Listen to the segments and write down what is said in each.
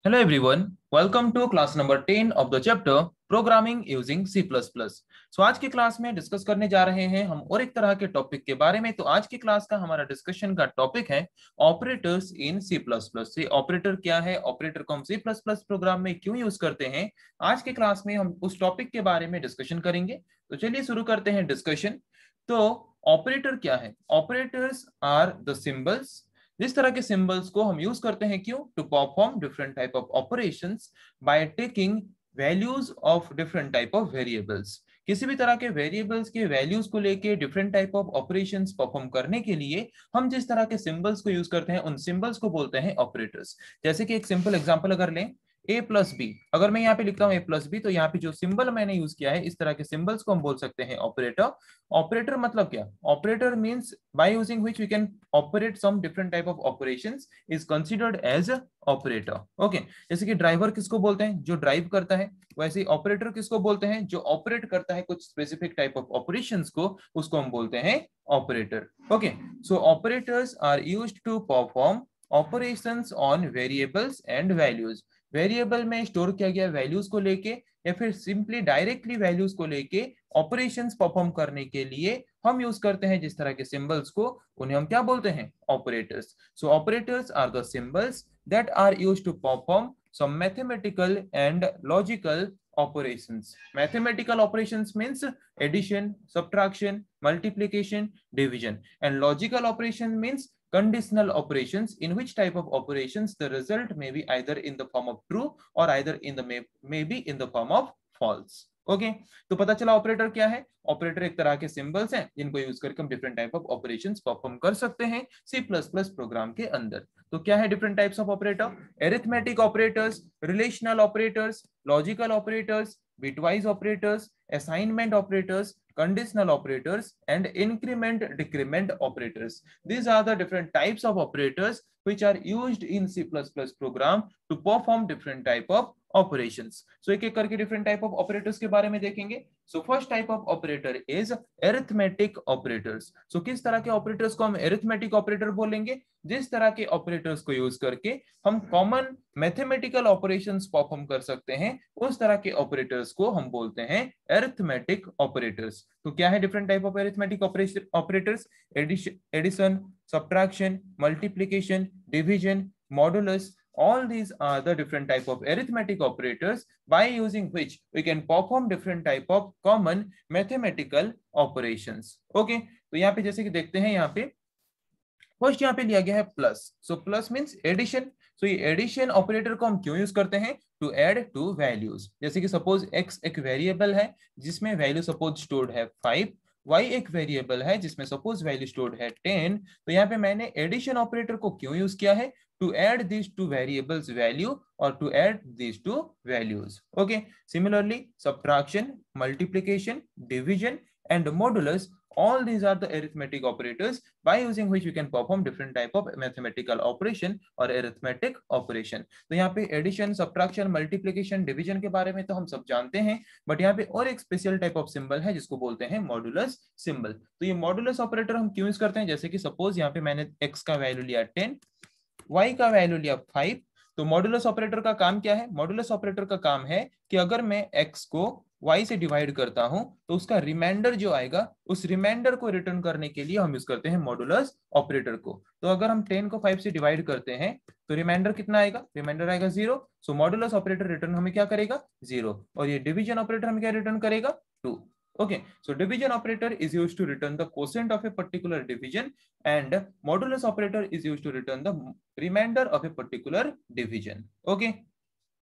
Hello everyone, welcome to class number 10 of the chapter Programming using C++। आज की class में discuss करने जा रहे हैं हम और एक तरह के टॉपिक के बारे में। तो आज की क्लास का हमारा डिस्कशन का टॉपिक है ऑपरेटर्स इन C++। ये ऑपरेटर क्या है, ऑपरेटर को हम C++ प्रोग्राम में क्यों यूज करते हैं, आज की क्लास में हम उस टॉपिक के बारे में डिस्कशन करेंगे। तो चलिए शुरू करते हैं डिस्कशन। तो ऑपरेटर क्या है? Operators are the symbols. जिस तरह के सिंबल्स को हम यूज करते हैं क्यों? To perform different type of operations by taking values of different type of variables. किसी भी तरह के वेरिएबल्स के वैल्यूज को लेके different type of operations perform करने के लिए हम जिस तरह के सिंबल्स को यूज करते हैं उन सिंबल्स को बोलते हैं ऑपरेटर्स। जैसे कि एक सिंपल एग्जांपल अगर लें, ए प्लस बी, अगर मैं यहाँ पे लिखता हूँ ए प्लस बी, तो यहाँ पे जो सिंबल मैंने यूज किया है इस तरह के सिंबल्स को हम बोल सकते हैं ऑपरेटर। ऑपरेटर मतलब क्या? Operator means by using which we can operate some different type of operations is considered as operator. Okay, जैसे कि ड्राइवर किसको बोलते हैं? जो ड्राइव करता है। वैसे ही ऑपरेटर किसको बोलते हैं? जो ऑपरेट करता है कुछ स्पेसिफिक टाइप ऑफ ऑपरेशंस को, उसको हम बोलते हैं operator. Okay, so operators are used to perform operations on variables and values. Variable में स्टोर किया गया वैल्यूज को लेके या फिर सिंपली डायरेक्टली वैल्यूज को लेके ऑपरेशंस परफॉर्म करने के लिए हम यूज करते हैं जिस तरह के सिंबल्स को, उन्हें हम क्या बोलते हैं? Operators. So operators are the symbols that are used to perform some mathematical and logical operations. Mathematical operations means addition, subtraction, multiplication, division, and logical operation means conditional operations, in which type of operations the result may be either in the form of true or either in the may be in the form of false. Okay, तो पता चला operator क्या है। Operator एक तरह के symbols हैं जिनको यूज करके हम different type of operations perform कर सकते हैं सी प्लस प्लस प्रोग्राम के अंदर। तो क्या है different types of operator? Arithmetic operators, relational operators, logical operators, bitwise operators, assignment operators, conditional operators, and increment decrement operators. These are the different types of operators which are used in C++ program to perform different type of operations. So एक एक करके different type of operators के बारे में देखेंगे। So first type of operator is arithmetic operators. So किस तरह के operators को हम arithmetic operator बोलेंगे? जिस तरह के ऑपरेटर्स को यूज करके हम कॉमन मैथमेटिकल ऑपरेशंस परफॉर्म कर सकते हैं, उस तरह के ऑपरेटर्स को हम बोलते हैं अरिथमेटिक ऑपरेटर्स। तो क्या है different type of arithmetic operators? Addition, subtraction, multiplication, division, modulus, all these are the different type of arithmetic operators by using which we can perform different type of common mathematical operations. Okay, तो यहाँ पे जैसे कि देखते हैं, यहाँ पे first यहाँ पे लिया गया है plus. So plus means addition. So ये एडिशन ऑपरेटर को हम क्यों यूज करते हैं? To add two values. जैसे कि सपोज x एक वेरिएबल है जिसमें वैल्यू सपोज स्टोर्ड है 5, y एक वेरिएबल है जिसमें सपोज वैल्यू स्टोर्ड है 10। तो यहाँ पे मैंने एडिशन ऑपरेटर को क्यों यूज किया है? To add this two variables value और to add this two values. Okay, similarly subtraction, multiplication, division and modulus, all these are the arithmetic operators by using which we can perform different type of mathematical operation or arithmetic operation. तो यहाँ पे addition, subtraction, multiplication, division के बारे में तो हम सब जानते हैं, बट यहाँ पे और एक स्पेशल टाइप ऑफ सिंबल है जिसको बोलते हैं मॉडुलस सिंबल। तो ये मॉडुलस ऑपरेटर हम क्यों यूज करते हैं? जैसे कि सपोज यहाँ पे मैंने x का वैल्यू लिया 10, y का वैल्यू लिया 5। तो मॉडुलस ऑपरेटर का काम क्या है? मॉडुलस ऑपरेटर का काम है कि अगर मैं x को y से डिवाइड करता हूं तो उसका रिमाइंडर जो आएगा, उस रिमाइंडर को रिटर्न करने के लिए हम यूज करते हैं मॉडुलस ऑपरेटर को। तो अगर हम 10 को 5 से डिवाइड करते हैं तो रिमाइंडर कितना आएगा? रिमाइंडर आएगा 0। सो मॉडुलस ऑपरेटर रिटर्न हमें क्या करेगा? 0। और ये डिवीजन ऑपरेटर हमें क्या रिटर्न करेगा? 2। Okay, so division operator is used to return the quotient of a particular division and modulus operator is used to return the remainder of a particular division. Okay,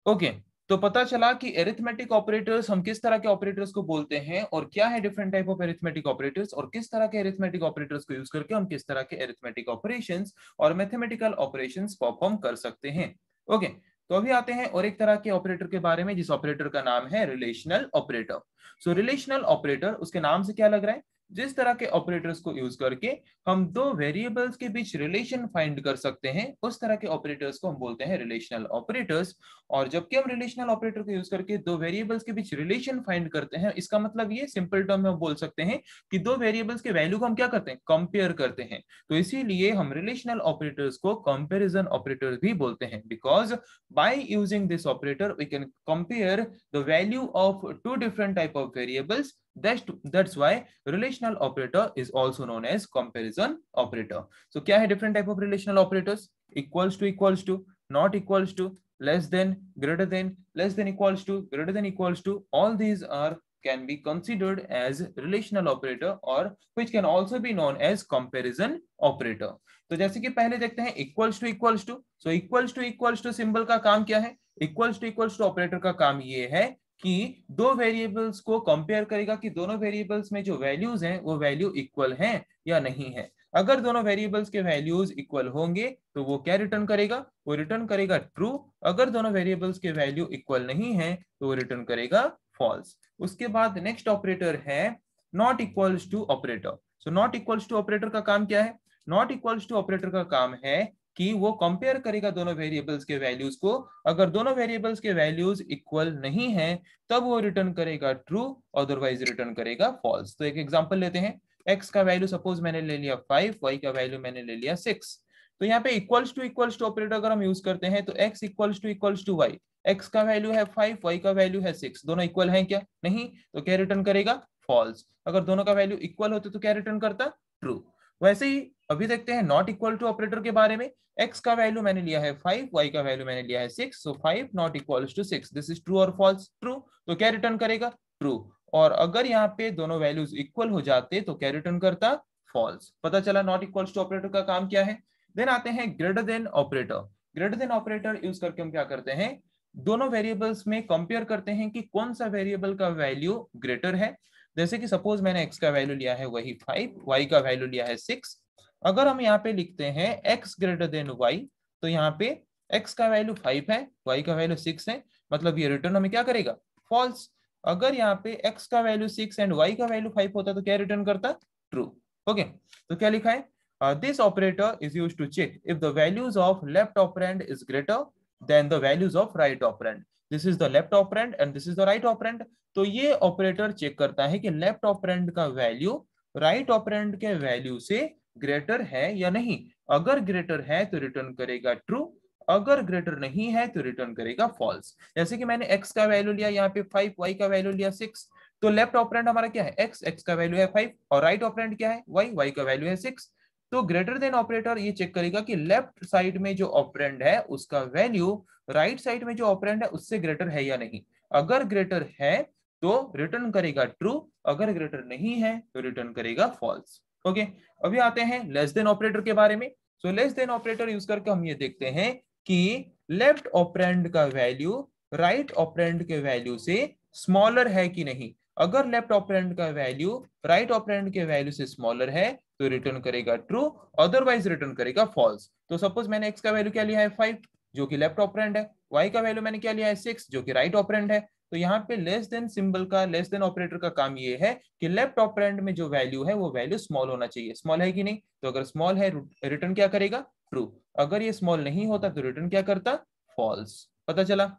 okay, तो पता चला कि arithmetic operators हम किस तरह के operators को बोलते हैं और क्या है different type of arithmetic operators, और किस तरह के एरिथमेटिक ऑपरेटर्स को यूज करके हम किस तरह के एरिथमेटिक ऑपरेशंस और मैथमेटिकल ऑपरेशंस परफॉर्म कर सकते हैं। ओके, तो अभी आते हैं और एक तरह के ऑपरेटर के बारे में जिस ऑपरेटर का नाम है रिलेशनल ऑपरेटर। सो रिलेशनल ऑपरेटर, उसके नाम से क्या लग रहा है? जिस तरह के ऑपरेटर्स को यूज करके हम दो वेरिएबल्स के बीच रिलेशन फाइंड कर सकते हैं, उस तरह के ऑपरेटर्स को हम बोलते हैं रिलेशनल ऑपरेटर्स। और जबकि हम रिलेशनल ऑपरेटर को यूज करके दो वेरिएबल्स के बीच रिलेशन फाइंड करते हैं, इसका मतलब ये सिंपल टर्म में हम बोल सकते हैं कि दो वेरिएबल्स के वैल्यू को हम क्या करते हैं, कंपेयर करते हैं। तो इसीलिए हम रिलेशनल ऑपरेटर्स को कंपैरिजन ऑपरेटर्स भी बोलते हैं, because by using this operator we can compare the value of two different type of variables. That's why relational operator is also known as comparison operator. So क्या है different type of relational operators? Equals to, not equals to, less than, greater than, less than equals to, greater than equals to. All these are can be considered as relational operator or which can also be known as comparison operator. तो जैसे कि पहले देखते हैं equals to. So equals to symbol का काम क्या है? equals to ऑपरेटर का काम ये है कि दो वेरिएबल्स को कंपेयर करेगा कि दोनों वेरिएबल्स में जो वैल्यूज हैं वो वैल्यू इक्वल हैं या नहीं है। अगर दोनों वेरिएबल्स के वैल्यूज इक्वल होंगे तो वो क्या रिटर्न करेगा, वो रिटर्न करेगा ट्रू। अगर दोनों वेरिएबल्स के वैल्यू इक्वल नहीं है तो वो रिटर्न करेगा फॉल्स। उसके बाद नेक्स्ट ऑपरेटर है not equals to operator. So not equals to operator का काम क्या है? नॉट इक्वल्स टू ऑपरेटर का काम है कि वो कंपेयर करेगा दोनों वेरिएबल्स के वैल्यूज को। अगर दोनों वेरिएबल्स के वैल्यूज इक्वल नहीं है तब वो रिटर्न करेगा ट्रू, अदरवाइज रिटर्न करेगा फॉल्स। तो एक एग्जांपल लेते हैं। x का वैल्यू सपोज मैंने ले लिया 5, y का वैल्यू मैंने ले लिया 6। तो यहाँ पे इक्वल्स टू ऑपरेटर अगर हम यूज करते हैं तो x equals to y, x का वैल्यू है 5, y का वैल्यू है 6, दोनों इक्वल हैं क्या? नहीं, तो क्या रिटर्न करेगा? फॉल्स। अगर दोनों का वैल्यू इक्वल होते तो क्या रिटर्न करता? ट्रू। वैसे ही अभी देखते हैं नॉट इक्वल टू ऑपरेटर के बारे में। x का वैल्यू मैंने लिया है 5, y का वैल्यू मैंने लिया है 6, so 5 not equals to 6, this is true और फॉल्स? ट्रू। तो क्या रिटर्न करेगा? ट्रू। और अगर यहाँ पे दोनों वैल्यूज इक्वल हो जाते तो क्या रिटर्न करता? फॉल्स। पता चला नॉट इक्वल्स टू ऑपरेटर का काम क्या है। देन आते हैं greater than operator. Greater than operator use करके हम क्या करते हैं, दोनों वेरिएबल्स में कंपेयर करते हैं कि कौन सा वेरिएबल का वैल्यू ग्रेटर है। जैसे कि सपोज मैंने x का वैल्यू लिया है वही 5, y का वैल्यू लिया है 6। अगर हम यहाँ पे लिखते हैं x ग्रेटर देन y, तो यहाँ पे x का वैल्यू 5 है, y का वैल्यू 6 है, मतलब ये रिटर्न हमें क्या करेगा? फॉल्स। अगर यहाँ पे x का वैल्यू 6 एंड y का वैल्यू 5 होता तो क्या रिटर्न करता? ट्रू। ओके, तो क्या लिखा है? This operator is used to check if the values of left operand is greater than the values of right operand. This is the left operand and this is the right operand. तो ये operator check करता है कि left operand का value right operand के value से greater है या नहीं। अगर ग्रेटर है तो रिटर्न करेगा ट्रू, अगर ग्रेटर नहीं है तो रिटर्न करेगा फॉल्स। जैसे कि मैंने x का वैल्यू लिया यहाँ पे 5, y का वैल्यू लिया 6, तो लेफ्ट ऑपरेंड हमारा क्या है? x का वैल्यू है 5 और राइट ऑपरेंड क्या है? y का वैल्यू है 6। तो ग्रेटर देन ऑपरेटर ये चेक करेगा कि लेफ्ट साइड में जो ऑपरेंड है उसका वैल्यू राइट साइड में जो ऑपरेंड है उससे ग्रेटर है या नहीं। अगर ग्रेटर है तो रिटर्न करेगा ट्रू, अगर ग्रेटर नहीं है तो रिटर्न करेगा फॉल्स। ओके, अभी आते हैं लेस देन ऑपरेटर के बारे में। So less than operator use करके हम ये देखते हैं कि लेफ्ट ऑपरेंड का वैल्यू राइट ऑपरेंड के वैल्यू से स्मॉलर है कि नहीं। अगर लेफ्ट ऑपरेंड का वैल्यू राइट ऑपरेंड के वैल्यू से स्मॉलर है तो रिटर्न करेगा ट्रू, अदरवाइज रिटर्न करेगा फॉल्स। तो सपोज मैंने x का वैल्यू क्या लिया है 5 जो कि लेफ्ट ऑपरेंड है, y का वैल्यू मैंने क्या लिया है 6 जो कि राइट ऑपरेंड है। तो यहाँ पे लेस देन सिंबल का, लेस देन ऑपरेटर का काम ये है कि लेफ्ट ऑपरेंड में जो वैल्यू है वो वैल्यू स्मॉल होना चाहिए। स्मॉल है कि नहीं? तो अगर स्मॉल है रिटर्न क्या करेगा? ट्रू। अगर ये स्मॉल नहीं होता तो रिटर्न क्या करता? फॉल्स। पता चला।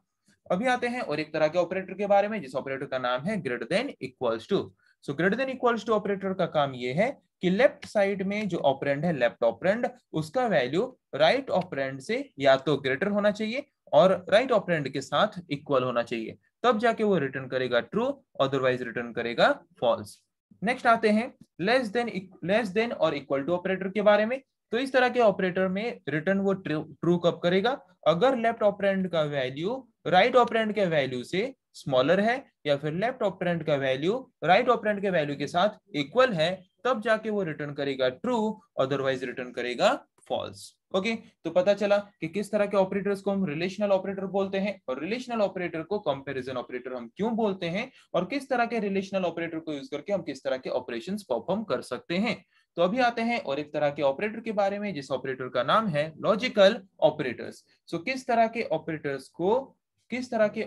अभी आते हैं और एक तरह के ऑपरेटर के बारे में जिस ऑपरेटर का नाम है greater than equals to. So greater than equals to operator का काम ये है कि लेफ्ट साइड में जो ऑपरेंड है, लेफ्ट ऑपरेंड, उसका वैल्यू राइट ऑपरेंड से या तो ग्रेटर होना चाहिए और राइट ऑपरेंड के साथ इक्वल होना चाहिए, तब जाके वो रिटर्न करेगा ट्रू, अदरवाइज रिटर्न करेगा फॉल्स। नेक्स्ट आते हैं लेस देन और इक्वल टू ऑपरेटर के बारे में। तो इस तरह के ऑपरेटर में रिटर्न वो ट्रू कब करेगा? अगर लेफ्ट ऑपरेंड का वैल्यू राइट ऑपरेंड के वैल्यू से स्मॉलर है या फिर लेफ्ट ऑपरेंड का वैल्यू राइट ऑपरेंड के वैल्यू के साथ इक्वल है, तब जाके वो रिटर्न करेगा ट्रू, अदरवाइज रिटर्न करेगा फॉल्स। ओके, तो पता चला कि किस तरह के ऑपरेटर्स को हम रिलेशनल ऑपरेटर बोलते हैं और रिलेशनल ऑपरेटर को कंपैरिजन ऑपरेटर हम क्यों बोलते हैं, और किस तरह के रिलेशनल ऑपरेटर को यूज करके हम किस तरह के ऑपरेशंस परफॉर्म कर सकते हैं। तो अभी आते हैं और एक तरह के ऑपरेटर के बारे में जिस ऑपरेटर का नाम है लॉजिकल ऑपरेटर्स। सो किस तरह के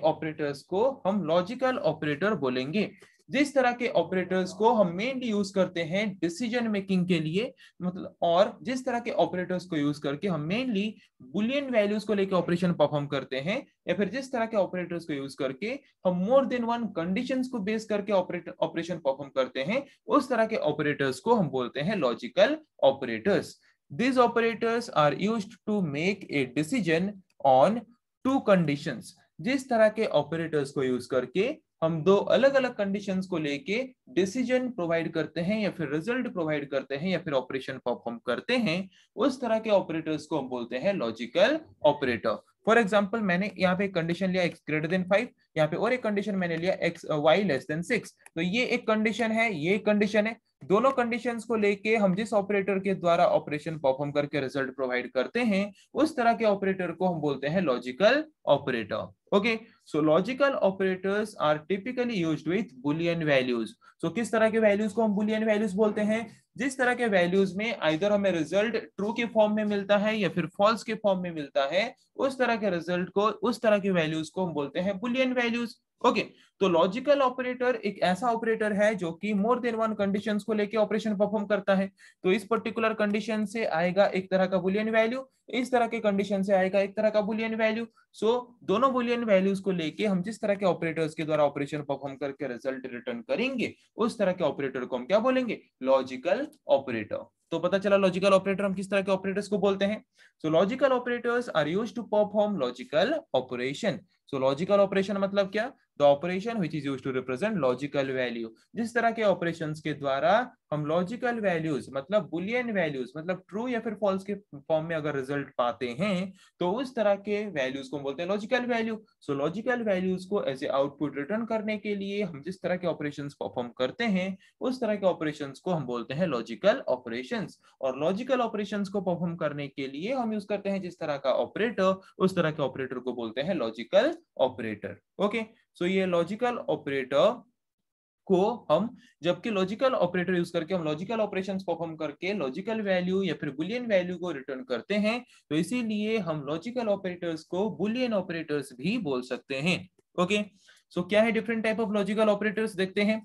ऑपरेटर्स को हम लॉजिकल ऑपरेटर बोलेंगे। जिस तरह के ऑपरेटर्स को हम मेनली यूज करते हैं डिसीजन मेकिंग के लिए, मतलब, और जिस तरह के ऑपरेटर्स को यूज करके हम मेनली बुलियन वैल्यूज को लेकर ऑपरेशन परफॉर्म करते हैं, या फिर जिस तरह के ऑपरेटर्स को यूज करके हम मोर देन वन कंडीशंस को बेस करके ऑपरेशन परफॉर्म करते हैं, उस तरह के ऑपरेटर्स को हम बोलते हैं logical operators. These operators are used to make a decision on two conditions। जिस तरह के ऑपरेटर्स को यूज करके हम दो अलग अलग कंडीशंस को लेके डिसीजन प्रोवाइड करते हैं या फिर रिजल्ट प्रोवाइड करते हैं या फिर ऑपरेशन परफॉर्म करते हैं, उस तरह के ऑपरेटर्स को हम बोलते हैं लॉजिकल ऑपरेटर। फॉर एग्जांपल, मैंने यहाँ पे एक कंडीशन लिया x ग्रेटर देन 5, यहाँ पे और एक कंडीशन मैंने लिया y लेस देन 6। तो ये एक कंडीशन है, ये एक कंडीशन है। दोनों कंडीशंस को लेके हम जिस ऑपरेटर के द्वारा ऑपरेशन परफॉर्म करके रिजल्ट प्रोवाइड करते हैं, उस तरह के ऑपरेटर को हम बोलते हैं logical operator. Okay, so logical operators are typically used with Boolean values. So किस तरह के वैल्यूज को हम बुलियन वैल्यूज बोलते हैं? जिस तरह के वैल्यूज में आइदर हमें रिजल्ट ट्रू के फॉर्म में मिलता है या फिर फॉल्स के फॉर्म में मिलता है, उस तरह के रिजल्ट को, उस तरह के वैल्यूज को हम बोलते हैं बुलियन वैल्यूज। ओके, तो लॉजिकल ऑपरेटर एक ऐसा ऑपरेटर है जो कि मोर देन वन कंडीशंस को लेके ऑपरेशन परफॉर्म करता है। तो इस पर्टिकुलर कंडीशन से आएगा एक तरह का बुलियन वैल्यू, इस तरह के कंडीशन से आएगा एक तरह का बुलियन वैल्यू। सो दोनों बुलियन वैल्यूज को लेके हम जिस तरह के ऑपरेटर्स के द्वारा ऑपरेशन परफॉर्म करके रिजल्ट रिटर्न करेंगे, उस तरह के ऑपरेटर को हम क्या बोलेंगे? Logical operator. तो पता चला लॉजिकल ऑपरेटर हम किस तरह के ऑपरेटर्स को बोलते हैं। So logical operators are used to perform logical operation. So logical operation मतलब क्या? The operation which is used to represent logical value. जिस तरह के ऑपरेशंस के द्वारा हम लॉजिकल वैल्यूज मतलब बुलियन वैल्यूज मतलब ट्रू या फिर फॉल्स के फॉर्म में अगर रिजल्ट पाते हैं, तो उस तरह के वैल्यूज को बोलते हैं लॉजिकल वैल्यू। सो लॉजिकल वैल्यूज को एज ए आउटपुट रिटर्न करने के लिए हम जिस तरह के ऑपरेशंस परफॉर्म करते हैं, उस तरह के ऑपरेशंस को हम बोलते हैं लॉजिकल ऑपरेशंस। और लॉजिकल ऑपरेशंस को परफॉर्म करने के लिए हम यूज करते हैं जिस तरह का ऑपरेटर, उस तरह के ऑपरेटर को बोलते हैं लॉजिकल ऑपरेटर। ओके, सो ये लॉजिकल ऑपरेटर को हम, जबकि लॉजिकल ऑपरेटर यूज करके हम लॉजिकल ऑपरेशंस परफॉर्म करके लॉजिकल वैल्यू या फिर बुलियन वैल्यू को रिटर्न करते हैं, तो इसीलिए हम लॉजिकल ऑपरेटर्स को बुलियन ऑपरेटर्स भी बोल सकते हैं। ओके, सो क्या है different type of logical operators देखते हैं।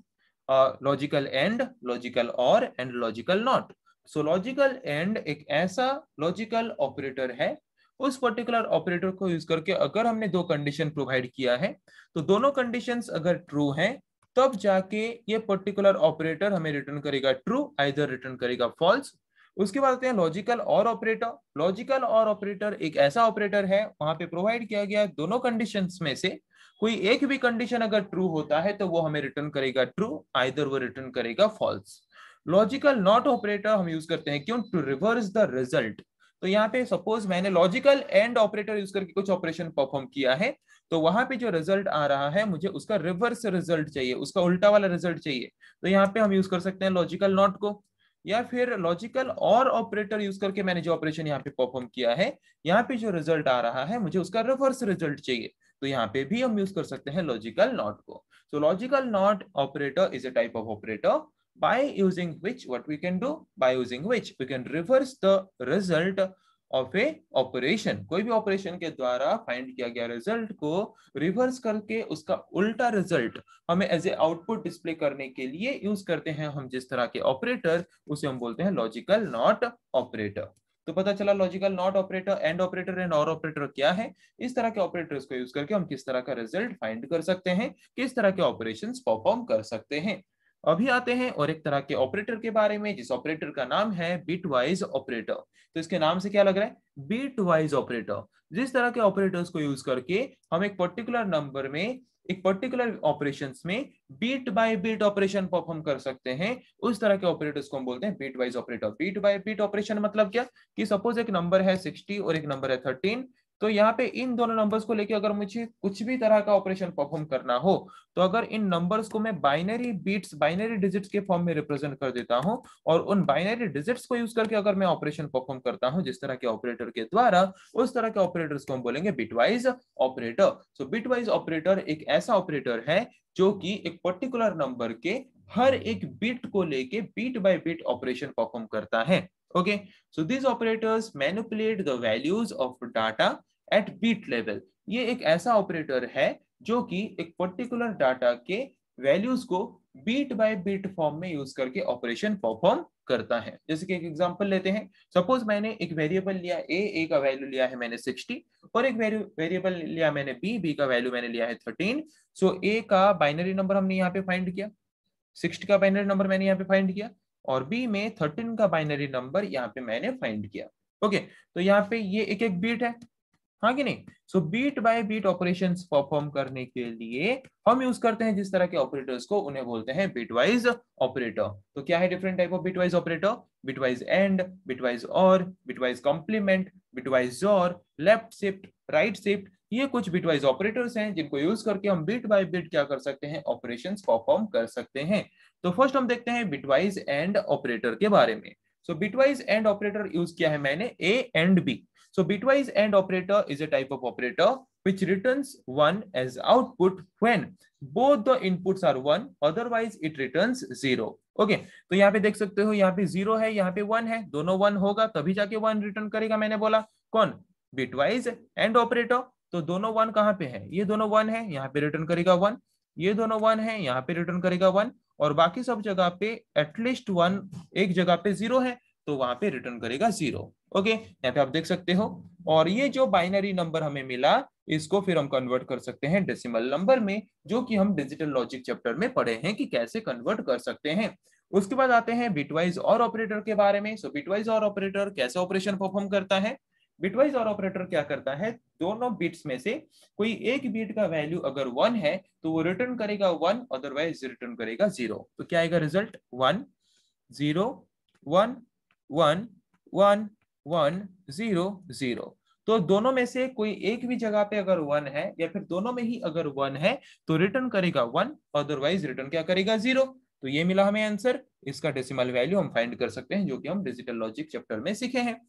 लॉजिकल एंड, लॉजिकल और and logical not. So logical and एक ऐसा लॉजिकल ऑपरेटर है, उस पर्टिकुलर ऑपरेटर को यूज करके अगर हमने दो कंडीशन प्रोवाइड किया है, तो दोनों कंडीशंस अगर ट्रू हैं, तब जाके ये पर्टिकुलर ऑपरेटर हमें रिटर्न करेगा ट्रू, आइदर रिटर्न करेगा फॉल्स। उसके बाद आते हैं लॉजिकल और ऑपरेटर। लॉजिकल और ऑपरेटर एक ऐसा ऑपरेटर है, वहां पे प्रोवाइड किया गया दोनों कंडीशंस में से कोई एक भी कंडीशन अगर ट्रू होता है तो वो हमें रिटर्न करेगा ट्रू, आइदर वो रिटर्न करेगा फॉल्स। लॉजिकल नॉट ऑपरेटर हम यूज करते हैं क्यों? To reverse the result. तो यहाँ पे सपोज मैंने लॉजिकल एंड ऑपरेटर यूज करके कुछ ऑपरेशन परफॉर्म किया है, तो वहां पे जो रिजल्ट आ रहा है मुझे उसका रिवर्स रिजल्ट चाहिए, उसका उल्टा वाला रिजल्ट चाहिए, तो यहाँ पे हम यूज कर सकते हैं लॉजिकल नॉट को। या फिर लॉजिकल और ऑपरेटर यूज करके मैंने जो ऑपरेशन यहाँ पे परफॉर्म किया है, यहाँ पे जो रिजल्ट आ रहा है मुझे उसका रिवर्स रिजल्ट चाहिए, तो यहाँ पे भी हम यूज कर सकते हैं लॉजिकल नॉट को। सो logical not operator is a type of operator by using which what we can do, by using which we can reverse the result of a operation। कोई भी ऑपरेशन के द्वारा फाइंड किया गया रिजल्ट को reverse करके उसका उल्टा रिजल्ट हमें एज ए आउटपुट डिस्प्ले करने के लिए यूज करते हैं हम जिस तरह के ऑपरेटर, उसे हम बोलते हैं लॉजिकल नॉट ऑपरेटर। तो पता चला logical not operator, and operator and और ऑपरेटर क्या है, इस तरह के ऑपरेटर्स को यूज करके हम किस तरह का रिजल्ट फाइंड कर सकते हैं, किस तरह के ऑपरेशंस परफॉर्म कर सकते हैं। अभी आते हैं और एक तरह के ऑपरेटर के बारे में, जिस ऑपरेटर का नाम है बिटवाइज ऑपरेटर। तो इसके नाम से क्या लग रहा है? Bitwise operator. जिस तरह के ऑपरेटर्स को यूज करके हम एक पर्टिकुलर नंबर में, एक पर्टिकुलर ऑपरेशंस में bit by bit operation perform कर सकते हैं, उस तरह के ऑपरेटर्स को हम बोलते हैं bitwise operator. Bit by bit operation मतलब क्या कि सपोज एक नंबर है 60 और एक नंबर है 13, तो यहाँ पे इन दोनों नंबर्स को लेके अगर मुझे कुछ भी तरह का ऑपरेशन परफॉर्म करना हो, तो अगर इन नंबर्स को मैं बाइनरी बीट्स, बाइनरी डिजिट्स के फॉर्म में रिप्रेजेंट कर देता हूं, और उन बाइनरी डिजिट्स को यूज करके अगर मैं ऑपरेशन परफॉर्म करता हूं जिस तरह के ऑपरेटर के द्वारा, उस तरह के ऑपरेटर्स को हम बोलेंगे बिटवाइज ऑपरेटर। सो बिटवाइज ऑपरेटर एक ऐसा ऑपरेटर है जो कि एक पर्टिकुलर नंबर के हर एक बिट को लेके bit by bit operation perform करता है। Okay, so this operators manipulate the values of data at bit level. ये एक ऐसा ऑपरेटर है जो कि एक पर्टिकुलर डाटा के वैल्यूज को बीट बाय बीट फॉर्म में यूज करके ऑपरेशन परफॉर्म करता है। जैसे कि एक एग्जांपल लेते हैं, सपोज मैंने एक वेरिएबल लिया ए का वैल्यू लिया है मैंने 60 और एक वेरिएबल लिया मैंने बी का वैल्यू मैंने लिया है 13। सो ए का बाइनरी नंबर हमने यहाँ पे फाइंड किया, 60 का बाइनरी नंबर मैंने यहाँ पे फाइंड किया और बी में 13 का बाइनरी नंबर यहाँ पे मैंने फाइंड किया। ओके, तो यहाँ पे ये एक एक बीट है, हाँ कि नहीं। So bit by bit operations perform करने के लिए हम यूज करते हैं जिस तरह के ऑपरेटर्स को, उन्हें बोलते हैं बिटवाइज ऑपरेटर। तो क्या है different type of bitwise operator? Bitwise and, bitwise और, बिटवाइज कॉम्प्लीमेंट, बिटवाइज जोर, लेफ्ट शिफ्ट, राइट शिफ्ट, ये कुछ बिटवाइज ऑपरेटर्स हैं जिनको यूज करके हम बिट बाय बिट क्या कर सकते हैं, ऑपरेशंस परफॉर्म कर सकते हैं। तो फर्स्ट हम देखते हैं बिटवाइज एंड ऑपरेटर के बारे में। So bitwise and operator use किया है मैंने A and B. So bitwise AND operator is a type of operator which returns 1 as output when both the inputs are 1, otherwise it returns 0. Okay, तो यहाँ पे देख सकते हो, यहाँ पे 0 है, यहाँ पे 1 है, दोनों 1 होगा तभी जाके 1 रिटर्न करेगा। मैंने बोला कौन? Bitwise and operator. तो दोनों 1 कहाँ पे है? ये दोनों 1 है, यहाँ पे रिटर्न करेगा 1, ये दोनों 1 है, यहाँ पे रिटर्न करेगा 1, और बाकी सब जगह पे एटलीस्ट 1, एक जगह पे 0 है तो वहां पे रिटर्न करेगा 0। ओके, यहाँ पे आप देख सकते हो। और ये जो बाइनरी नंबर हमें मिला इसको फिर हम कन्वर्ट कर सकते हैं डेसिमल नंबर में, जो कि हम डिजिटल लॉजिक चैप्टर में पढ़े हैं कि कैसे कन्वर्ट कर सकते हैं। उसके बाद आते हैं बिटवाइज और ऑपरेटर के बारे में। सो बिटवाइज और ऑपरेटर कैसे ऑपरेशन परफॉर्म करता है? बिटवाइज और ऑपरेटर क्या करता है, दोनों बिट्स में से कोई एक बिट का वैल्यू अगर 1 है तो वो रिटर्न करेगा 1, अदरवाइज रिटर्न करेगा 0। तो क्या आएगा रिजल्ट? 1 0 1 1 1 1 0 0। तो दोनों में से कोई एक भी जगह पे अगर 1 है या फिर दोनों में ही अगर 1 है तो रिटर्न करेगा 1, अदरवाइज रिटर्न क्या करेगा? 0। तो ये मिला हमें आंसर। इसका डेसिमल वैल्यू हम फाइंड कर सकते हैं, जो कि हम डिजिटल लॉजिक चैप्टर में सीखे हैं।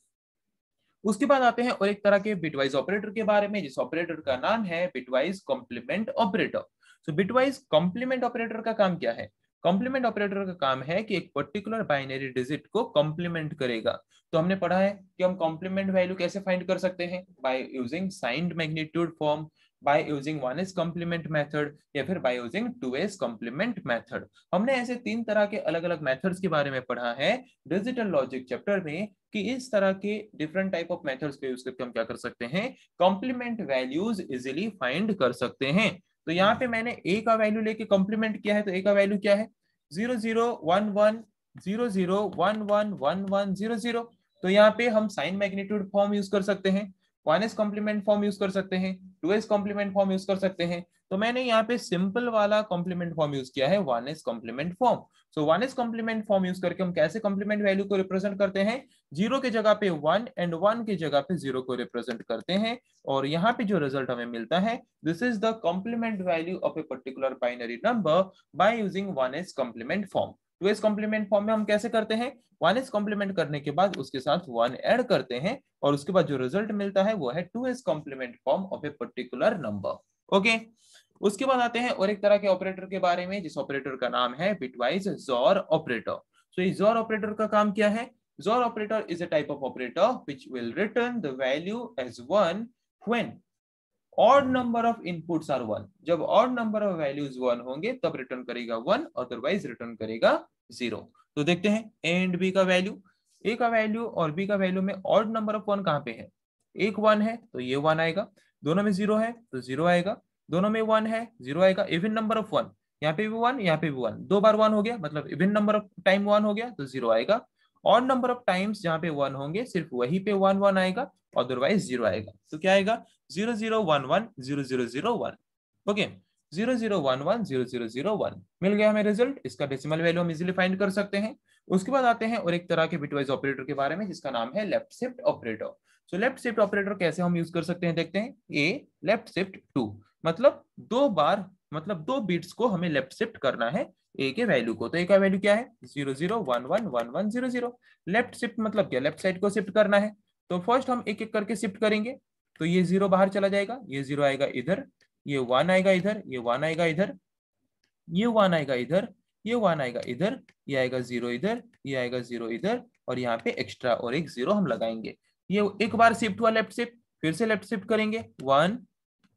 उसके बाद आते हैं और एक तरह के बिटवाइज ऑपरेटर के बारे में, जिस ऑपरेटर का नाम है बिटवाइज कॉम्प्लीमेंट ऑपरेटर। सो बिटवाइज कॉम्प्लीमेंट ऑपरेटर का काम क्या है? कॉम्प्लीमेंट ऑपरेटर का काम है कि एक पर्टिकुलर बाइनरी डिजिट को कॉम्प्लीमेंट करेगा। तो हमने पढ़ा है कि हम कॉम्प्लीमेंट वैल्यू कैसे फाइंड कर सकते हैं, by using signed magnitude form, by using 1s complement method, या फिर by using 2s complement method. हमने ऐसे 3 तरह के अलग अलग मेथड्स के बारे में पढ़ा है डिजिटल लॉजिक चैप्टर में, कि इस तरह के डिफरेंट टाइप ऑफ मेथड्स को यूज करके हम क्या कर सकते हैं, कॉम्प्लीमेंट वैल्यूज इजीली फाइंड कर सकते हैं। तो यहाँ पे मैंने ए का वैल्यू लेके कॉम्प्लीमेंट किया है, तो ए का वैल्यू क्या है? 0 0 1 1 0 0 1 1 1 1 0 0। तो यहाँ पे हम साइन मैग्नीट्यूड फॉर्म यूज कर सकते हैं, 1s कॉम्प्लीमेंट फॉर्म यूज कर सकते हैं, 2s कॉम्प्लीमेंट फॉर्म यूज कर सकते हैं। तो मैंने यहाँ पे सिंपल वाला कॉम्प्लीमेंट फॉर्म यूज किया है, 1s कॉम्प्लीमेंट फॉर्म। सो 1s कॉम्प्लीमेंट फॉर्म यूज करके हम कैसे कॉम्प्लीमेंट वैल्यू को रिप्रेजेंट करते हैं, 0 के जगह पे 1 एंड 1 के जगह पे 0 को रिप्रेजेंट करते हैं, और यहाँ पे जो रिजल्ट हमें मिलता है, this is the complement value of a particular binary number by using 1s complement form. 2s complement form में हम कैसे करते हैं, 1s कॉम्प्लीमेंट करने के बाद उसके साथ 1 ऐड करते हैं, और उसके बाद जो रिजल्ट मिलता है वो है 2s complement form of a particular number. Okay, उसके बाद आते हैं और एक तरह के ऑपरेटर के बारे में, जिस ऑपरेटर का नाम है बिटवाइज जोर ऑपरेटर। सो इस जोर ऑपरेटर का काम क्या है? XOR operator is a type of operator which will return the value as 1 when odd number of inputs are 1। जब ऑड नंबर ऑफ वैल्यूज 1 होंगे तब रिटर्न करेगा 1, अदरवाइज रिटर्न करेगा 0। तो देखते हैं ए एंड बी का वैल्यू, ए का वैल्यू और बी का वैल्यू में ऑड नंबर ऑफ 1 कहाँ पे है? एक 1 है तो ये 1 आएगा, दोनों में 0 है तो 0 आएगा, दोनों में 1 है 0 आएगा। इवन नंबर ऑफ 1, यहाँ पे भी 1 यहाँ पे भी 1, 2 बार 1 हो गया, मतलब इवन नंबर ऑफ टाइम 1 हो गया तो 0 आएगा। ऑड नंबर ऑफ टाइम्स जहाँ पे 1 होंगे सिर्फ वही पे 1 1 आएगा, अदरवाइज 0 आएगा। तो क्या आएगा? 0 0 1 1 0 0 0 1। ओके, 0 0 1 1 0 0 0 1 मिल गया हमें रिजल्ट। इसका डेसिमल वैल्यू हम इजीली फाइंड कर सकते हैं। उसके बाद आते हैं और एक तरह के बिटवाइज ऑपरेटर के बारे में, जिसका नाम है left shift operator. So left shift operator कैसे हम यूज कर सकते हैं, देखते हैं। ए लेफ्ट शिफ्ट 2, मतलब 2 बार, मतलब 2 बिट्स को हमें लेफ्ट शिफ्ट करना है ए के वैल्यू को। तो ए का वैल्यू क्या है? 0 0 1 1 1 1 0 0। लेफ्ट शिफ्ट मतलब क्या? लेफ्ट साइड को शिफ्ट करना है। तो फर्स्ट हम एक एक करके शिफ्ट करेंगे, तो ये 0 बाहर चला जाएगा, ये 0 आएगा इधर, ये 1 आएगा इधर, ये 1 आएगा इधर, ये 1 आएगा इधर, ये 1 आएगा इधर, ये आएगा 0 इधर, ये आएगा 0 इधर, और यहाँ पे एक्स्ट्रा और एक 0 हम लगाएंगे। ये एक बार शिफ्ट हुआ लेफ्ट शिफ्ट, फिर से लेफ्ट शिफ्ट करेंगे, 1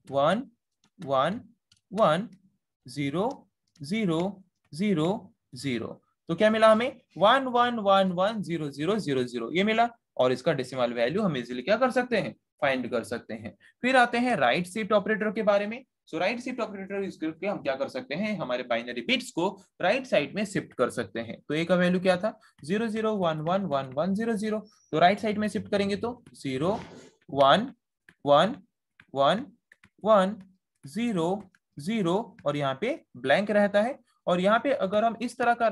1 1 1 0 0 0 0। तो क्या मिला हमें 1 1 1 1 0 0 0 0 ये मिला, और इसका डेसिमल वैल्यू हम इजीली क्या कर सकते हैं, फाइंड कर सकते हैं। फिर आते हैं राइट शिफ्ट ऑपरेटर के बारे में। सो राइट शिफ्ट ऑपरेटर यूज करके हम क्या कर सकते हैं, हमारे बाइनरी बिट्स को राइट साइड में शिफ्ट कर सकते हैं। तो ए का वैल्यू क्या था 0 0 1 1 1 1 0 0, तो राइट साइड में शिफ्ट करेंगे तो 0 1 1 1 1 0 0, और यहाँ पे ब्लैंक रहता है। और यहाँ पे अगर हम इस तरह का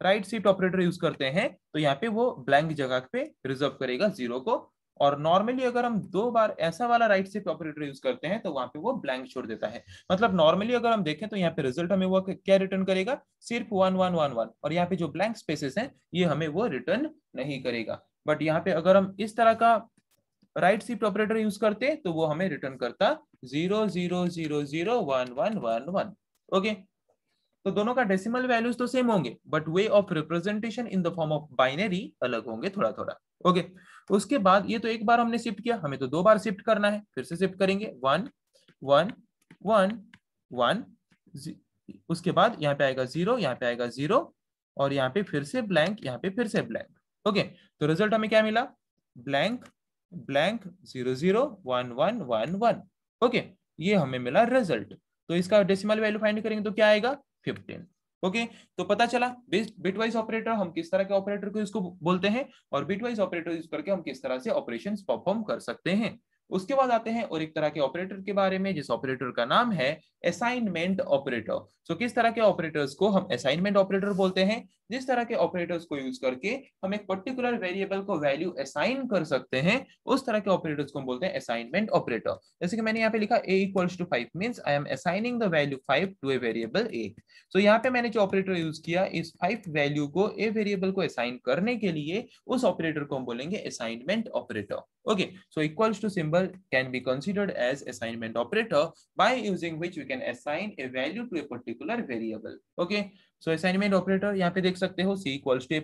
राइट शिफ्ट ऑपरेटर यूज करते हैं तो यहाँ पे वो ब्लैंक जगह पे रिजर्व करेगा जीरो को, और नॉर्मली अगर हम दो बार ऐसा वाला राइट शिफ्ट ऑपरेटर यूज करते हैं तो वहां पे वो ब्लैंक छोड़ देता है। मतलब नॉर्मली अगर हम देखें तो यहाँ पे रिजल्ट हमें वो क्या रिटर्न करेगा, सिर्फ 1 1 1 1, और यहाँ पे जो ब्लैंक स्पेसेस हैं ये हमें वो रिटर्न नहीं करेगा। बट यहाँ पे अगर हम इस तरह का राइट शिफ्ट ऑपरेटर यूज करते तो वो हमें रिटर्न करता 0 0 0 0 1 1 1 1। ओके, तो दोनों का डेसिमल वैल्यूज तो सेम होंगे, but way of representation in the form of binary अलग होंगे थोड़ा थोड़ा। ओके, उसके बाद ये तो एक बार हमने शिफ्ट किया, हमें तो दो बार शिफ्ट करना है, फिर से शिफ्ट करेंगे 1 1 1 1, उसके बाद यहाँ पे आएगा 0, यहाँ पे आएगा 0, और यहाँ पे फिर से ब्लैंक, यहाँ पे फिर से ब्लैंक। ओके, तो रिजल्ट हमें क्या मिला, ब्लैंक ब्लैंक 0 0 1 1 1 1। ओके, ये हमें मिला रिजल्ट। तो इसका डेसिमल वैल्यू फाइंड करेंगे तो क्या आएगा 15। ओके, तो पता चला बिटवाइज ऑपरेटर हम किस तरह के ऑपरेटर को इसको बोलते हैं, और बिटवाइज ऑपरेटर यूज करके हम किस तरह से ऑपरेशंस परफॉर्म कर सकते हैं। उसके बाद आते हैं और एक तरह के ऑपरेटर के बारे में, जिस ऑपरेटर का नाम है असाइनमेंट ऑपरेटर। सो किस तरह के ऑपरेटर्स को हम असाइनमेंट ऑपरेटर बोलते हैं, जिस तरह के ऑपरेटर्स को यूज करके हम एक पर्टिकुलर वेरिएबल को वैल्यू असाइन कर सकते हैं, उस तरह के ऑपरेटर्स को हम बोलते हैं असाइनमेंट ऑपरेटर। जैसे कि मैंने यहाँ पे लिखा a equals to 5 means I am assigning the value 5 to a variable a। तो यहाँ पे मैंने जो ऑपरेटर यूज किया, इस 5 वैल्यू को a वेरिएबल को असाइन करने के लिए, उस ऑपरेटर को हम बोलेंगे assignment operator. Okay, so equals to symbol can be considered as assignment operator by using which we can assign a value to a particular variable. Okay, so assignment operator यहाँ पे देख सकते हो c equals to a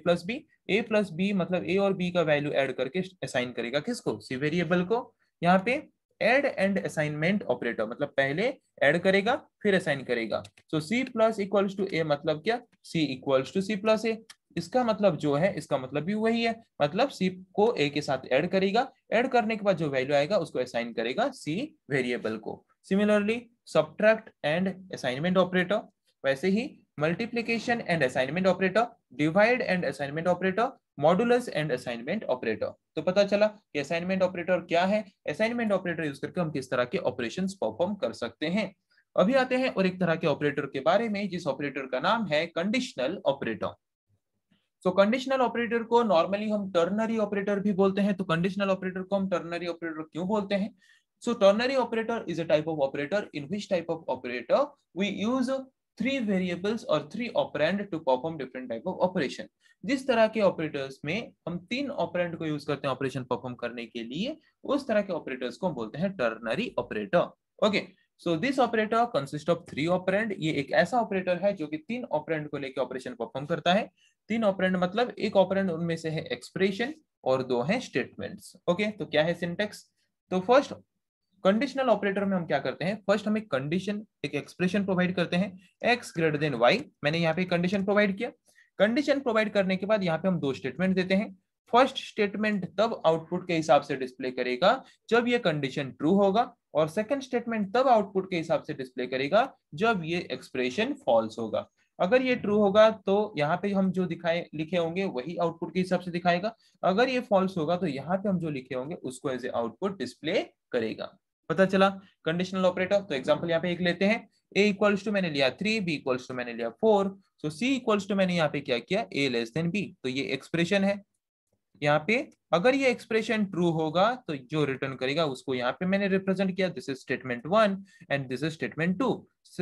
plus B, मतलब a और b का value add करके assign करेगा किसको, c वेरिएबल को। यहाँ पे एड एंड असाइनमेंट ऑपरेटर मतलब पहले ऐड करेगा फिर असाइन करेगा। So c plus equals to a मतलब क्या, c equals to c plus a। इसका मतलब जो है, इसका मतलब भी वही है, मतलब c को a के साथ ऐड करेगा, ऐड करने के बाद जो वैल्यू आएगा उसको असाइन करेगा c वेरिएबल को। Similarly subtract and assignment operator, वैसे ही multiplication and assignment operator, divide and assignment operator, modulus and assignment operator. तो पता चला कि असाइनमेंट ऑपरेटर क्या है, असाइनमेंट ऑपरेटर यूज करके हम किस तरह के ऑपरेशंस परफॉर्म कर सकते हैं। अभी आते हैं और एक तरह के ऑपरेटर के बारे में, जिस ऑपरेटर का नाम है कंडीशनल ऑपरेटर। सो कंडीशनल ऑपरेटर को नॉर्मली हम टर्नरी ऑपरेटर भी बोलते हैं। तो कंडीशनल ऑपरेटर को हम टर्नरी ऑपरेटर क्यों बोलते हैं, so ternary operator is a type of operator in which type of operator we use 3 variables और 3 operand to perform different type of operation. जिस तरह के ऑपरेटर्स में हम 3 ऑपरेंड को यूज करते हैं ऑपरेशन परफॉर्म करने के लिए, उस तरह के ऑपरेटर्स को हम बोलते हैं ternary operator. Okay, so this operator consist of 3 operand. ये एक ऐसा ऑपरेटर है जो कि 3 ऑपरेंड को लेकर ऑपरेशन परफॉर्म करता है। 3 ऑपरेंड मतलब एक ऑपरेंड उनमें से है एक्सप्रेशन और 2 हैं स्टेटमेंट्स। ओके, तो क्या है सिंटेक्स, तो फर्स्ट कंडीशनल ऑपरेटर में हम क्या करते हैं, फर्स्ट हम एक कंडीशन, एक एक्सप्रेशन प्रोवाइड करते हैं x ग्रेटर देन y। मैंने यहाँ पे कंडीशन प्रोवाइड किया, कंडीशन प्रोवाइड करने के बाद यहाँ पे हम 2 स्टेटमेंट देते हैं। फर्स्ट स्टेटमेंट तब आउटपुट के हिसाब से डिस्प्ले करेगा जब ये कंडीशन ट्रू होगा, और सेकंड स्टेटमेंट तब आउटपुट के हिसाब से डिस्प्ले करेगा जब ये एक्सप्रेशन फॉल्स होगा। अगर ये ट्रू होगा तो यहाँ पे हम जो दिखाए लिखे होंगे वही आउटपुट के हिसाब से दिखाएगा, अगर ये फॉल्स होगा तो यहाँ पे हम जो लिखे होंगे उसको एज ए आउटपुट डिस्प्ले करेगा। पता चला कंडीशनल ऑपरेटर। तो एग्जांपल यहाँ पे एक लेते हैं, a इक्वल्स टू मैंने लिया 3, b इक्वल्स टू मैंने लिया 4, सो c इक्वल्स टू मैंने यहाँ पे क्या किया, a लेस देन b। तो ये एक्सप्रेशन है। यहाँ पे अगर ये एक्सप्रेशन ट्रू होगा तो जो रिटर्न करेगा उसको यहाँ पे मैंने रिप्रेजेंट किया, this is statement 1 and this is statement 2।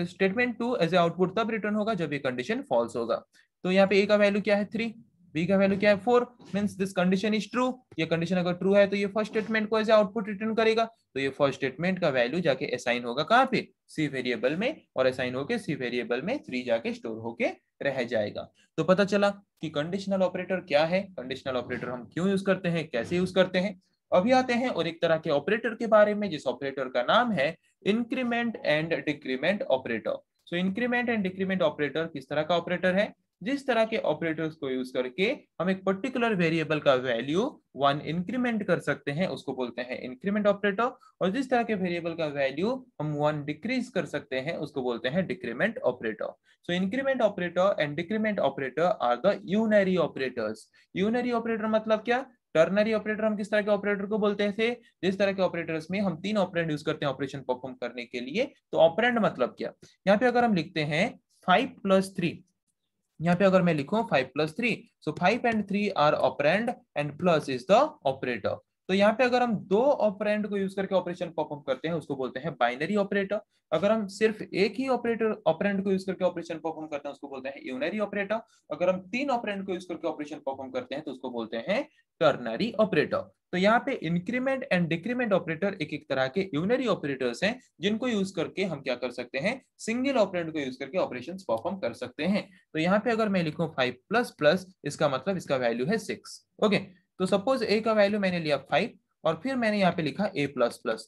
Statement 2 as a output तब रिटर्न होगा जब ये कंडीशन फॉल्स होगा। तो यहाँ पे a का वैल्यू क्या है 3, b का वैल्यू क्या है 4, means this condition is true. ये कंडीशन अगर ट्रू है तो ये फर्स्ट स्टेटमेंट को एज आउटपुट रिटर्न करेगा, तो ये फर्स्ट स्टेटमेंट का वैल्यू जाके असाइन होगा कहाँ पे, सी वेरिएबल में, और असाइन होके सी वेरिएबल में 3 जाके स्टोर होके रह जाएगा। तो पता चला कि कंडीशनल ऑपरेटर क्या है, कंडीशनल ऑपरेटर हम क्यों यूज करते हैं, कैसे यूज करते हैं। अभी आते हैं और एक तरह के ऑपरेटर के बारे में, जिस ऑपरेटर का नाम है increment and decrement operator. So increment and decrement operator किस तरह का ऑपरेटर है? जिस तरह के ऑपरेटर्स को यूज करके हम एक पर्टिकुलर वेरिएबल का वैल्यू 1 इंक्रीमेंट कर सकते हैं उसको बोलते हैं इंक्रीमेंट ऑपरेटर, और जिस तरह के वेरिएबल का वैल्यू हम 1 डिक्रीज कर सकते हैं उसको बोलते हैं decrement operator. So increment operator and decrement operator are the unary operators. Unary operator मतलब क्या? टर्नरी ऑपरेटर हम किस तरह के ऑपरेटर को बोलते थे? जिस तरह के ऑपरेटर्स में हम 3 ऑपरेंड यूज करते हैं ऑपरेशन परफॉर्म करने के लिए। तो ऑपरेंड मतलब क्या? यहाँ पे अगर हम लिखते हैं 5 + 3, यहाँ पे अगर मैं लिखूं 5 + 3, so 5 and 3 are operand and plus is the operator. तो यहाँ पे अगर हम 2 ऑपरेंड को यूज करके ऑपरेशन परफॉर्म करते हैं उसको बोलते हैं बाइनरी ऑपरेटर। अगर हम सिर्फ एक ही ऑपरेंड को यूज करके ऑपरेशन परफॉर्म करते हैं उसको बोलते हैं यूनरी ऑपरेटर। अगर हम 3 ऑपरेंड को यूज करके ऑपरेशन परफॉर्म करते हैं तो उसको बोलते हैं टर्नरी ऑपरेटर। तो यहाँ पे इंक्रीमेंट एंड डिक्रीमेंट ऑपरेटर एक एक तरह के यूनरी ऑपरेटर्स हैं जिनको यूज करके हम क्या कर सकते हैं? सिंगल ऑपरेंड को यूज करके ऑपरेशंस परफॉर्म कर सकते हैं। तो यहाँ पे अगर मैं लिखूं 5++, इसका मतलब इसका वैल्यू है 6। ओके, तो सपोज ए का वैल्यू मैंने लिया 5 और फिर मैंने यहाँ पे लिखा a++,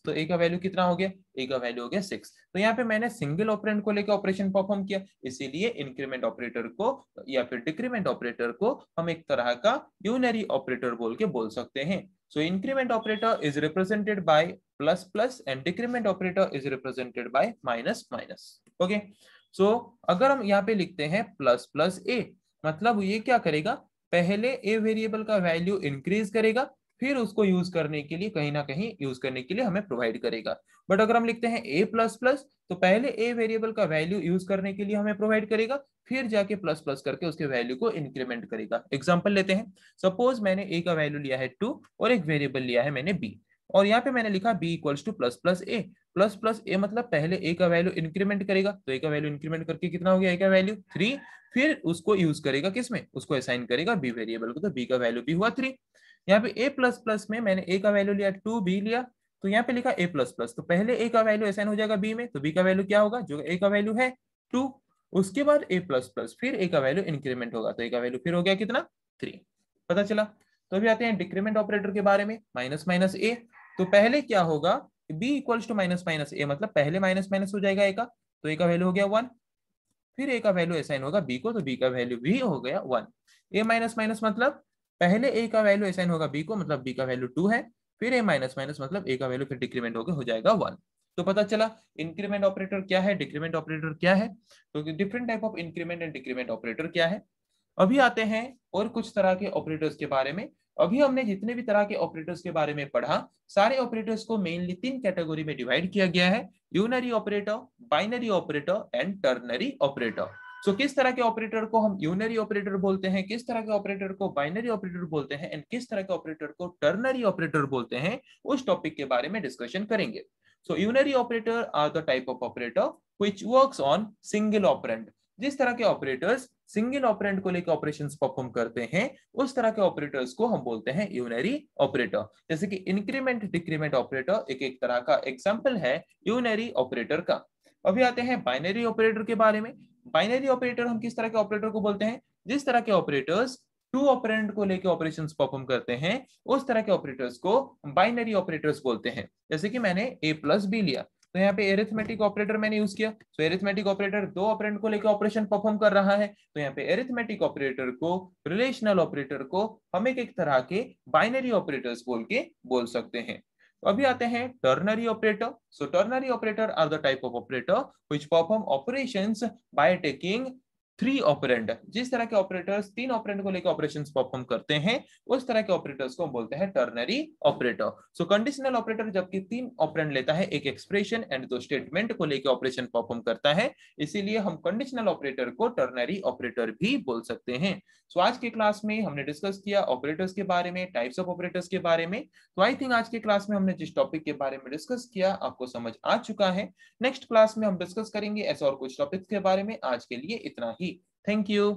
तो ए का वैल्यू कितना हो गया? ए का वैल्यू हो गया 6। तो यहाँ पे मैंने सिंगल ऑपरेंड को लेकर ऑपरेशन परफॉर्म किया, इसीलिए इंक्रीमेंट ऑपरेटर को या फिर डिक्रीमेंट ऑपरेटर को हम एक तरह का यूनरी ऑपरेटर बोल के बोल सकते हैं। So increment operator is represented by plus plus and decrement operator is represented by minus minus. Okay, so अगर हम यहाँ पे लिखते हैं प्लस प्लस ए, मतलब ये क्या करेगा? पहले ए वेरिएबल का वैल्यू इंक्रीज करेगा, फिर उसको यूज करने के लिए कहीं ना कहीं यूज करने के लिए हमें प्रोवाइड करेगा। बट अगर हम लिखते हैं ए प्लस प्लस, तो पहले ए वेरिएबल का वैल्यू यूज करने के लिए हमें प्रोवाइड करेगा, फिर जाके प्लस प्लस करके उसके वैल्यू को इंक्रीमेंट करेगा। एग्जांपल लेते हैं, सपोज मैंने ए का वैल्यू लिया है 2 और एक वेरिएबल लिया है मैंने बी, और यहाँ पे मैंने लिखा b equals to plus plus a. Plus plus a मतलब पहले ए का वैल्यू इंक्रीमेंट करेगा, तो ए का वैल्यू इंक्रीमेंट करके कितना हो गया? ए का वैल्यू 3, फिर उसको यूज करेगा किसमें? उसको असाइन करेगा बी वेरिएबल को, तो बी का वैल्यू भी हुआ 3। यहाँ पे ए प्लस प्लस में मैंने ए का वैल्यू लिया 2, बी लिया, तो यहाँ पे लिखा ए प्लस प्लस, तो पहले ए का वैल्यू असाइन हो जाएगा बी में, तो बी का वैल्यू क्या होगा? जो ए का वैल्यू है 2, उसके बाद ए प्लस प्लस, फिर ए का वैल्यू इंक्रीमेंट होगा, तो ए का वैल्यू फिर हो गया कितना? 3। पता चला? तो अभी आते हैं डिक्रीमेंट ऑपरेटर के बारे में, माइनस माइनस ए। तो पहले क्या होगा? b equals to minus minus a, मतलब पहले माइनस माइनस हो जाएगा ए का, तो ए का वैल्यू हो गया 1, फिर ए का वैल्यू असाइन होगा बी को, तो बी का वैल्यू भी हो गया 1। ए माइनस माइनस मतलब पहले ए का वैल्यू असाइन होगा बी को, मतलब बी का वैल्यू 2 है, फिर ए माइनस माइनस मतलब ए का वैल्यू फिर डिक्रीमेंट होकर हो जाएगा 1। तो पता चला इंक्रीमेंट ऑपरेटर क्या है, डिक्रीमेंट ऑपरेटर क्या है। तो different type of increment and decrement operator क्या है। अभी आते हैं और कुछ तरह के ऑपरेटर्स के बारे में। अभी हमने जितने भी तरह के ऑपरेटर्स के बारे में पढ़ा, सारे ऑपरेटर्स को मेनली 3 कैटेगरी में डिवाइड किया गया है, unary operator, binary operator and ternary operator. So किस तरह के ऑपरेटर को हम यूनरी ऑपरेटर बोलते हैं, किस तरह के ऑपरेटर को बाइनरी ऑपरेटर बोलते हैं एंड किस तरह के ऑपरेटर को टर्नरी ऑपरेटर बोलते हैं, उस टॉपिक के बारे में डिस्कशन करेंगे। So unary operator are the type of operator which works on single operand. जिस तरह के ऑपरेटर्स सिंगल ऑपरेंड को लेकर ऑपरेशंस परफॉर्म करते हैं, उस तरह के ऑपरेटर्स को हम बोलते हैं यूनरी ऑपरेटर। जैसे कि इंक्रीमेंट डिक्रीमेंट ऑपरेटर एक तरह का एग्जांपल है यूनरी ऑपरेटर का। अभी आते हैं बाइनरी ऑपरेटर के बारे में। बाइनरी ऑपरेटर हम किस तरह के ऑपरेटर को बोलते हैं? जिस तरह के ऑपरेटर्स 2 ऑपरेंड को लेकर ऑपरेशंस परफॉर्म करते हैं, उस तरह के ऑपरेटर्स को बाइनरी ऑपरेटर्स बोलते हैं। जैसे कि मैंने a प्लस बी लिया, तो यहाँ पे एरिथमेटिक ऑपरेटर मैंने यूज किया, तो एरिथमेटिक ऑपरेटर 2 ऑपरेंड को लेकर ऑपरेशन परफॉर्म कर रहा है, तो यहाँ पे एरिथमेटिक ऑपरेटर को, रिलेशनल ऑपरेटर को हम एक तरह के बाइनरी ऑपरेटर्स बोल के बोल सकते हैं। तो अभी आते हैं ternary operator. So ternary operator are the type of operator which perform operations by taking 3 operand. जिस तरह के ऑपरेटर्स 3 ऑपरेंड को लेकर ऑपरेशंस परफॉर्म करते हैं, उस तरह के ऑपरेटर्स को हम बोलते हैं टर्नरी ऑपरेटर। सो कंडीशनल ऑपरेटर जबकि 3 ऑपरेंड लेता है, एक एक्सप्रेशन एंड 2 स्टेटमेंट को लेकर ऑपरेशन परफॉर्म करता है, इसीलिए हम कंडीशनल ऑपरेटर को टर्नरी ऑपरेटर भी बोल सकते हैं। सो आज के क्लास में हमने डिस्कस किया ऑपरेटर्स के बारे में, टाइप्स ऑफ ऑपरेटर्स के बारे में। तो आई थिंक आज के क्लास में हमने जिस टॉपिक के बारे में डिस्कस किया आपको समझ आ चुका है। नेक्स्ट क्लास में हम डिस्कस करेंगे ऐसे और कुछ टॉपिक्स के बारे में। आज के लिए इतना ही। Thank you.